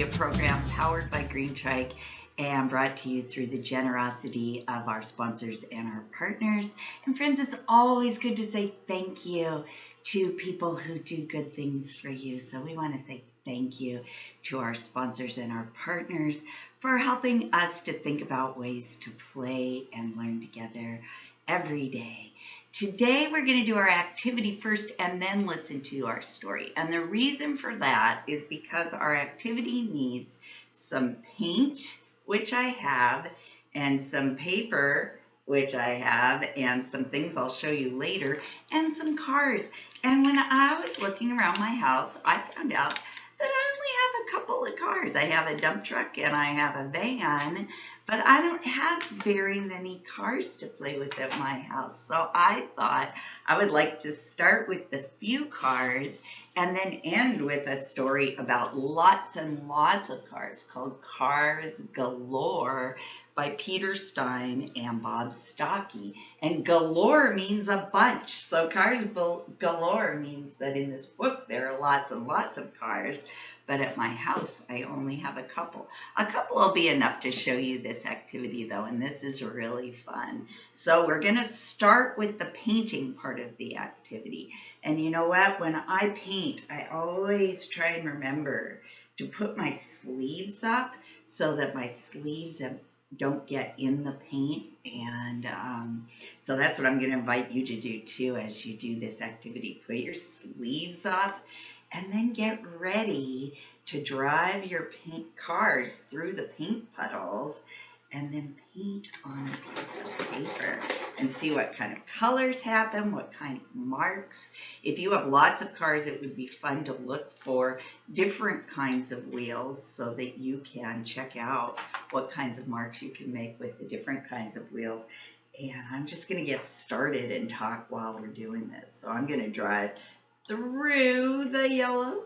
media program powered by Green Trike and brought to you through the generosity of our sponsors and our partners. And friends, it's always good to say thank you to people who do good things for you. So we want to say thank you to our sponsors and our partners for helping us to think about ways to play and learn together every day. Today we're going to do our activity first and then listen to our story. And the reason for that is because our activity needs some paint, which I have, and some paper, which I have, and some things I'll show you later, and some cars. And when I was looking around my house, I found out that I only have a couple of cars. I have a dump truck and I have a van, but I don't have very many cars to play with at my house. So I thought I would like to start with the few cars and then end with a story about lots and lots of cars called Cars Galore by Peter Stein and Bob Stockey. And galore means a bunch. So Cars Galore means that in this book there are lots and lots of cars, but at my house I only have a couple. A couple will be enough to show you this activity though, and this is really fun. So we're going to start with the painting part of the activity. And you know what? When I paint, I always try and remember to put my sleeves up so that my sleeves don't get in the paint. And so that's what I'm going to invite you to do too as you do this activity. Put your sleeves up and then get ready to drive your paint cars through the paint puddles and then paint on a piece of paper and see what kind of colors happen, what kind of marks. If you have lots of cars, it would be fun to look for different kinds of wheels so that you can check out what kinds of marks you can make with the different kinds of wheels. And I'm just going to get started and talk while we're doing this. So I'm going to drive through the yellow,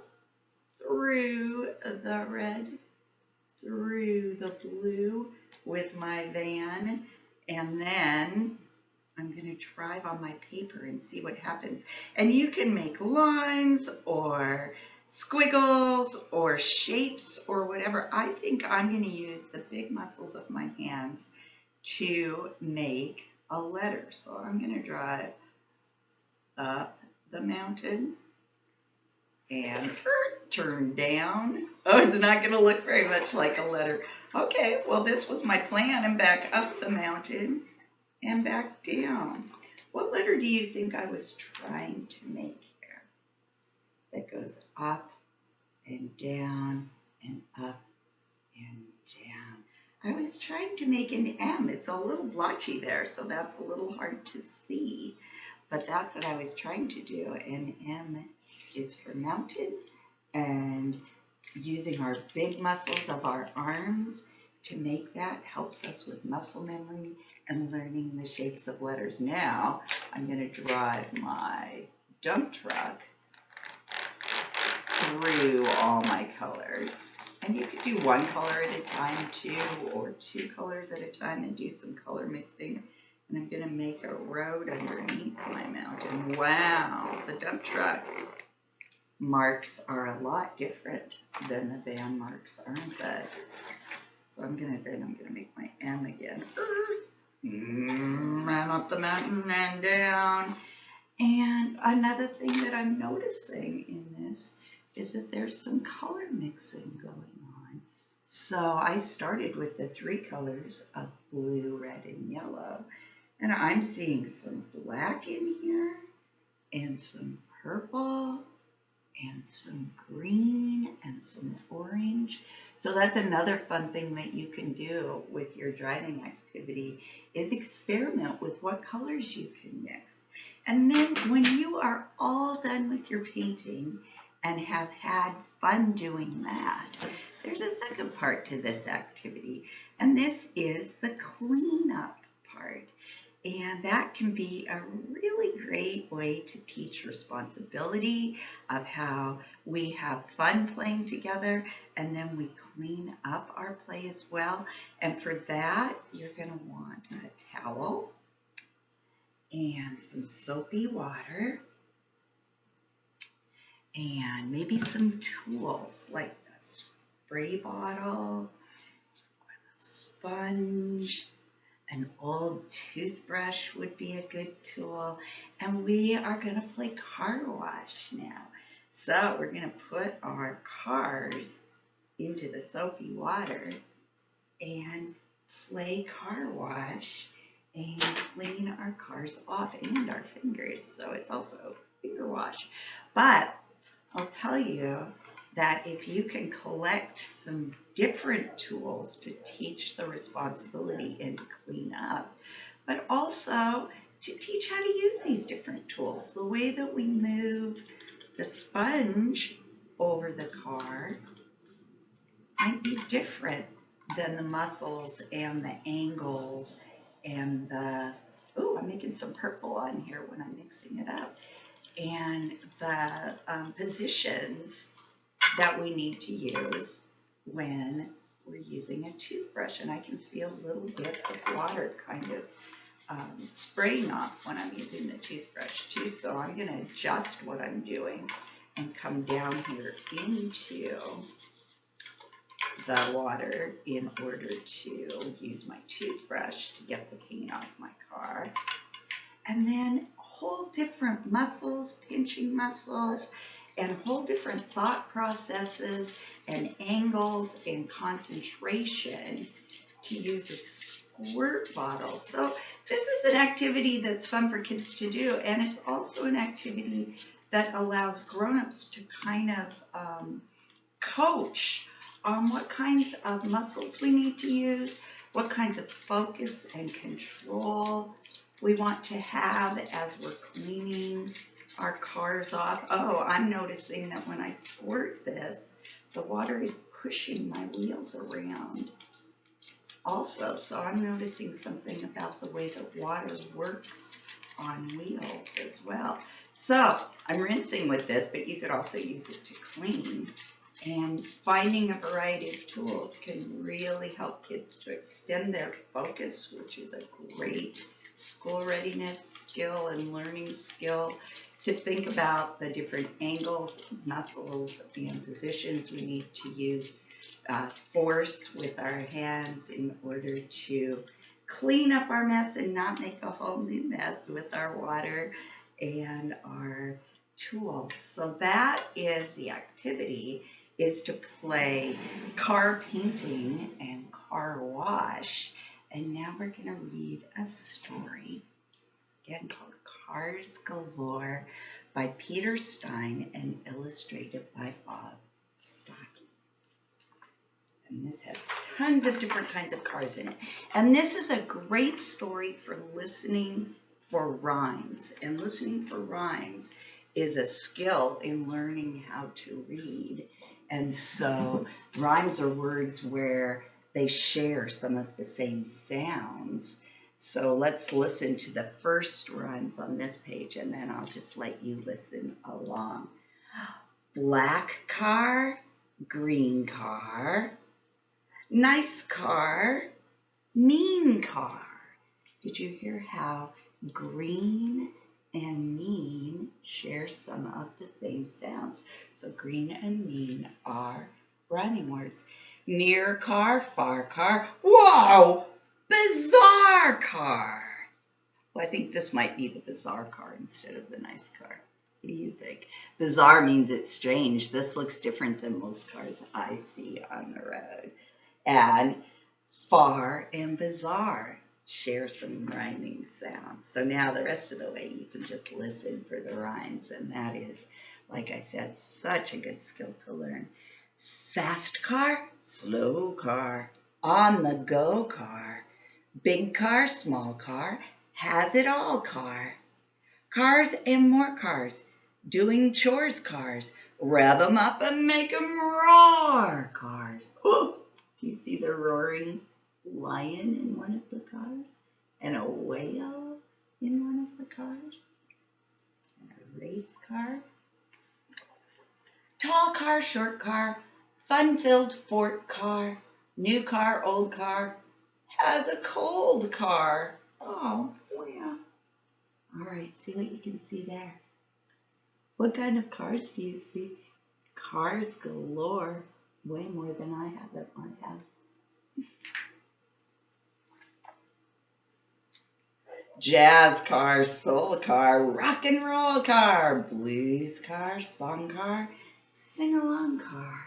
through the red, through the blue with my van, and then I'm going to drive on my paper and see what happens. And you can make lines or squiggles or shapes or whatever. I think I'm going to use the big muscles of my hands to make a letter. So I'm going to drive up the mountain and turn down. Oh, it's not going to look very much like a letter. Okay, well, this was my plan, and back up the mountain and back down. What letter do you think I was trying to make here? That goes up and down and up and down. I was trying to make an M. It's a little blotchy there, so that's a little hard to see. But that's what I was trying to do. And M is for mountain. And using our big muscles of our arms to make that helps us with muscle memory and learning the shapes of letters. Now, I'm going to drive my dump truck through all my colors. And you could do one color at a time too, or two colors at a time and do some color mixing. And I'm going to make a road underneath my mountain. Wow, the dump truck marks are a lot different than the van marks, aren't they? So I'm going to make my M again. And up the mountain and down. And another thing that I'm noticing in this is that there's some color mixing going on. So I started with the three colors of blue, red, and yellow. And I'm seeing some black in here, and some purple, and some green, and some orange. So that's another fun thing that you can do with your driving activity is experiment with what colors you can mix. And then when you are all done with your painting and have had fun doing that, there's a second part to this activity, and this is the cleanup part. And that can be a really great way to teach responsibility of how we have fun playing together and then we clean up our play as well. And for that, you're going to want a towel and some soapy water and maybe some tools like spray bottle, a sponge, an old toothbrush would be a good tool. And we are going to play car wash now. So we're going to put our cars into the soapy water and play car wash and clean our cars off and our fingers. So it's also finger wash. But I'll tell you that if you can collect some different tools to teach the responsibility and to clean up, but also to teach how to use these different tools. The way that we move the sponge over the car might be different than the muscles and the angles and the, oh, I'm making some purple on here when I'm mixing it up, and the positions that we need to use when we're using a toothbrush. And I can feel little bits of water kind of spraying off when I'm using the toothbrush too. So I'm going to adjust what I'm doing and come down here into the water in order to use my toothbrush to get the paint off my car. And then whole different muscles, pinching muscles, and whole different thought processes and angles and concentration to use a squirt bottle. So this is an activity that's fun for kids to do, and it's also an activity that allows grown-ups to kind of coach on what kinds of muscles we need to use, what kinds of focus and control we want to have as we're cleaning our cars off. Oh, I'm noticing that when I squirt this, the water is pushing my wheels around also. So I'm noticing something about the way that water works on wheels as well. So I'm rinsing with this, but you could also use it to clean. And finding a variety of tools can really help kids to extend their focus, which is a great school readiness skill and learning skill, to think about the different angles, muscles, and positions we need to use force with our hands in order to clean up our mess and not make a whole new mess with our water and our tools. So that is the activity, is to play car painting and car wash. And now we're going to read a story, again called Cars Galore by Peter Stein and illustrated by Bob Stocky. And this has tons of different kinds of cars in it. And this is a great story for listening for rhymes. And listening for rhymes is a skill in learning how to read. And so rhymes are words where they share some of the same sounds. So let's listen to the first rhymes on this page, and then I'll just let you listen along. Black car, green car, nice car, mean car. Did you hear how green and mean share some of the same sounds? So green and mean are rhyming words. Near car, far car, wow, bizarre car. Well, I think this might be the bizarre car instead of the nice car. What do you think? Bizarre means it's strange. This looks different than most cars I see on the road. And far and bizarre share some rhyming sounds. So now the rest of the way you can just listen for the rhymes, and that is, like I said, such a good skill to learn. Fast car, slow car, on the go car, big car, small car, has it all car. Cars and more cars, doing chores cars, rev 'em up and make 'em roar cars. Oh, do you see the roaring lion in one of the cars? And a whale in one of the cars? And a race car? Tall car, short car, fun-filled fort car, new car, old car, has a cold car. Oh, yeah. All right, see what you can see there. What kind of cars do you see? Cars galore. Way more than I have at my house. Jazz car, soul car, rock and roll car, blues car, song car, sing-along car.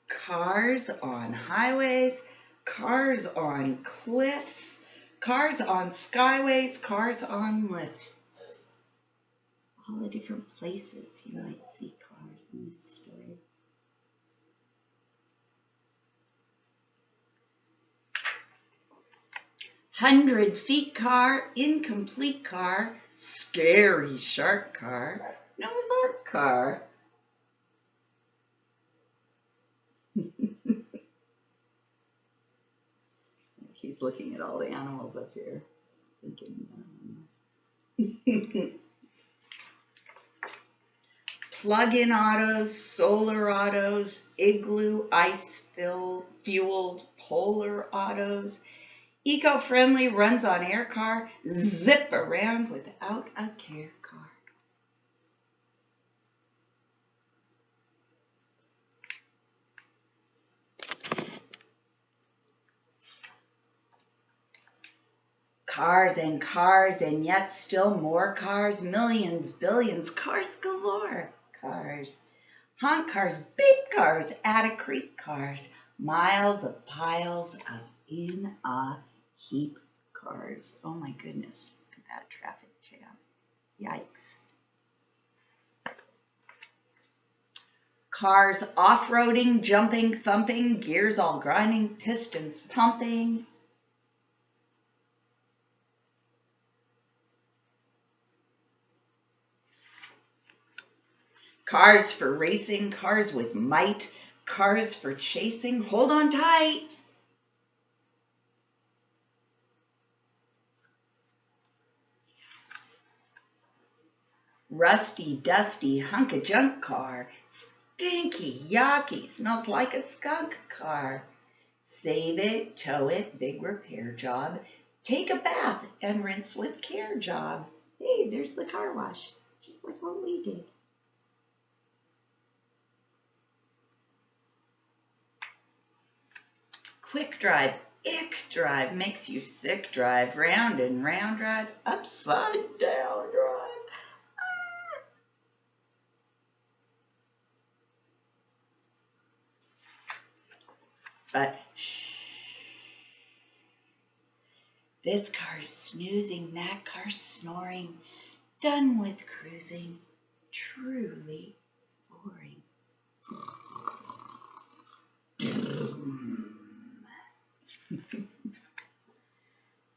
Cars on highways, cars on cliffs, cars on skyways, cars on lifts. All the different places you might see cars in this story. "100 feet car, incomplete car, scary shark car, Noah's Ark car." He's looking at all the animals up here, thinking, plug-in autos, solar autos, igloo, ice-fueled polar autos, eco-friendly, runs on air car, zip around without a care car. Cars and yet still more cars, millions, billions, cars galore, cars. Honk cars, beep cars, add a creek cars, miles of piles of in a heap cars. Oh my goodness, look at that traffic jam. Yikes. Cars off-roading, jumping, thumping, gears all grinding, pistons pumping. Cars for racing, cars with might, cars for chasing, hold on tight. Rusty, dusty, hunk-a-junk car, stinky, yucky, smells like a skunk car. Save it, tow it, big repair job, take a bath and rinse with care job. Hey, there's the car wash, just like what we did. Quick drive, ick drive, makes you sick drive, round and round drive, upside down drive. But shh, this car's snoozing, that car's snoring, done with cruising, truly boring.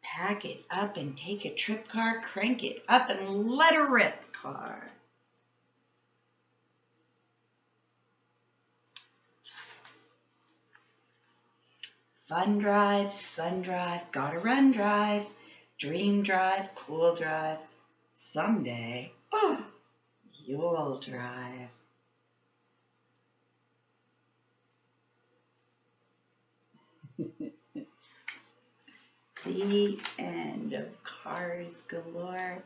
Pack it up and take a trip car, crank it up and let her rip car. Fun drive, sun drive, gotta run drive, dream drive, cool drive, someday, you'll drive. The end of Cars Galore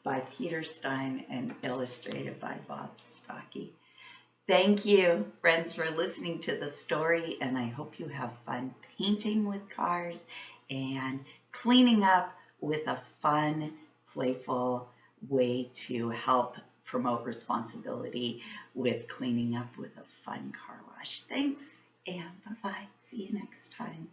by Peter Stein and illustrated by Bob Stocky. Thank you, friends, for listening to the story, and I hope you have fun painting with cars and cleaning up with a fun, playful way to help promote responsibility with cleaning up with a fun car wash. Thanks, and bye-bye. See you next time.